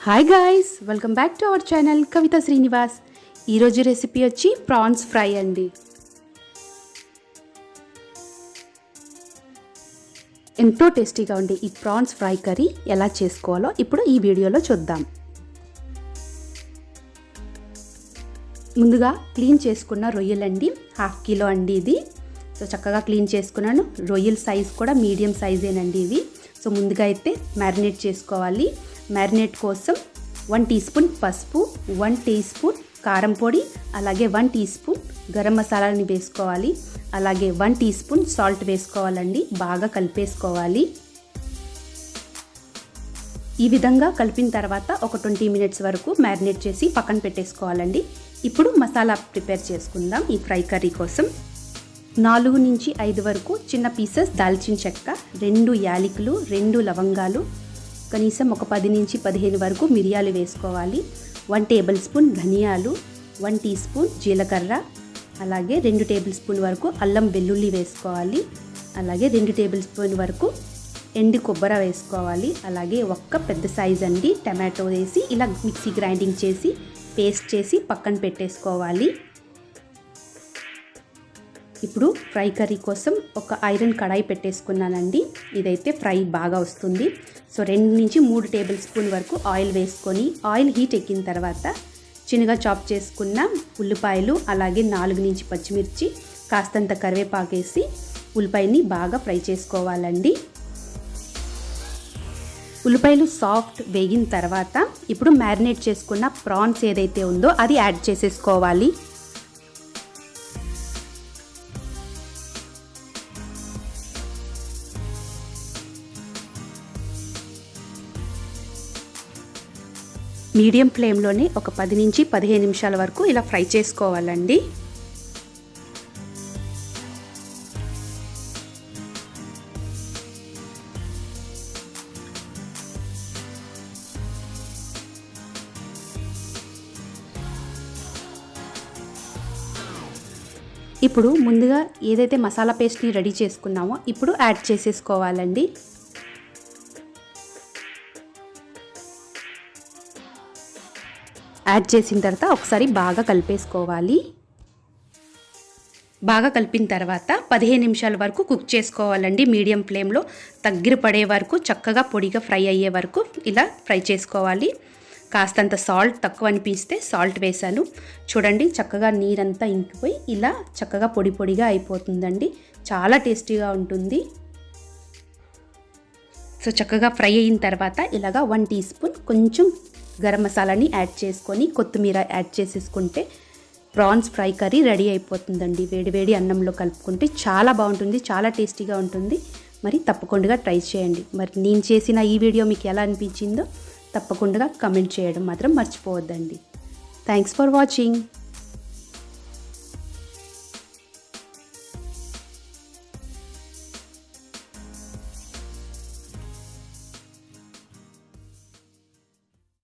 Hi guys, welcome back to our channel Kavitha Srinivas. ఈరోజు recipe వచ్చి prawns fry అండి. ఎంతో టేస్టీగా ఉండే ఈ ప్రాన్స్ ఫ్రై కర్రీ ఎలా చేసుకోవాలో ఇప్పుడు ఈ వీడియోలో చూద్దాం. ముందుగా క్లీన్ చేసుకున్న రొయ్యలండి, 1/2 కిలో అండి ఇది. సో చక్కగా క్లీన్ చేసుకున్నాను. రొయ్యల సైజ్ కూడా మీడియం సైజేనండి ఇవి. సో ముందుగా అయితే మ్యారినేట్ చేసుకోవాలి. మ్యారినేట్ కోసం 1 టీ స్పూన్ పసుపు, 1 టీ స్పూన్ కారం పొడి, అలాగే 1 టీ స్పూన్ గరం మసాలాని వేసుకోవాలి. అలాగే 1 టీ స్పూన్ సాల్ట్ వేసుకోవాలండి. బాగా కలిపేసుకోవాలి. ఈ విధంగా కలిపిన తర్వాత ఒక 20 మినిట్స్ వరకు మ్యారినేట్ చేసి పక్కన పెట్టేసుకోవాలండి. ఇప్పుడు మసాలా ప్రిపేర్ చేసుకుందాం. ఈ ఫ్రై కర్రీ కోసం 4 నుంచి 5 వరకు చిన్న పీసెస్ దాల్చిన చెక్క, 2 యాలకులు, 2 లవంగాలు, కనీసం ఒక 10 నుంచి 15 వరకు మిరియాలు వేసుకోవాలి. 1 టేబుల్ స్పూన్ ధనియాలు, 1 టీ స్పూన్ జీలకర్ర, అలాగే 2 టేబుల్ స్పూన్ వరకు అల్లం వెల్లుల్లి వేసుకోవాలి. అలాగే 2 టేబుల్ స్పూన్ వరకు ఎండు కొబ్బరి వేసుకోవాలి. అలాగే ఒక్క పెద్ద సైజ్ అండి టమాటో వేసి ఇలా మిక్సీ గ్రైండింగ్ చేసి పేస్ట్ చేసి పక్కన పెట్టేసుకోవాలి. ఇప్పుడు ఫ్రై కర్రీ కోసం ఒక ఐరన్ కడాయి పెట్టేసుకున్నానండి. ఇదైతే ఫ్రై బాగా వస్తుంది. సో 2 నుంచి 3 టేబుల్ స్పూన్ వరకు ఆయిల్ వేసుకొని ఆయిల్ హీట్ ఎక్కిన తర్వాత చిన్నగా చాప్ చేసుకున్న ఉల్లిపాయలు, అలాగే 4 నుంచి పచ్చిమిర్చి, కాస్తంత కరివేపాకు వేసి ఉల్లిపాయని బాగా ఫ్రై చేసుకోవాలండి. ఉల్లిపాయలు సాఫ్ట్ వేగిన తర్వాత ఇప్పుడు మ్యారినేట్ చేసుకున్న ప్రాన్స్ ఏదైతే ఉందో అది యాడ్ చేసేసుకోవాలి. మీడియం ఫ్లేమ్లోనే ఒక 10 నుంచి 15 నిమిషాల వరకు ఇలా ఫ్రై చేసుకోవాలండి. ఇప్పుడు ముందుగా ఏదైతే మసాలా పేస్ట్ని రెడీ చేసుకున్నామో ఇప్పుడు యాడ్ చేసేసుకోవాలండి. యాడ్ చేసిన తర్వాత ఒకసారి బాగా కలిపేసుకోవాలి. బాగా కలిపిన తర్వాత 15 నిమిషాల వరకు కుక్ చేసుకోవాలండి. మీడియం ఫ్లేమ్లో దగ్గర పడే వరకు చక్కగా పొడిగా ఫ్రై అయ్యే వరకు ఇలా ఫ్రై చేసుకోవాలి. కాస్తంత సాల్ట్ తక్కువ అనిపిస్తే సాల్ట్ వేసాను. చూడండి చక్కగా నీరంతా ఇంకిపోయి ఇలా చక్కగా పొడి పొడిగా అయిపోతుందండి. చాలా టేస్టీగా ఉంటుంది. సో చక్కగా ఫ్రై అయిన తర్వాత ఇలాగా 1 టీ స్పూన్ కొంచెం గరం మసాలాని యాడ్ చేసుకొని కొత్తిమీర యాడ్ చేసేసుకుంటే ప్రాన్స్ ఫ్రై కర్రీ రెడీ అయిపోతుందండి. వేడివేడి అన్నంలో కలుపుకుంటే చాలా బాగుంటుంది, చాలా టేస్టీగా ఉంటుంది. మరి తప్పకుండా ట్రై చేయండి. మరి నేను చేసిన ఈ వీడియో మీకు ఎలా అనిపించిందో తప్పకుండా కమెంట్ చేయడం మాత్రం మర్చిపోవద్దండి. Thanks for watching.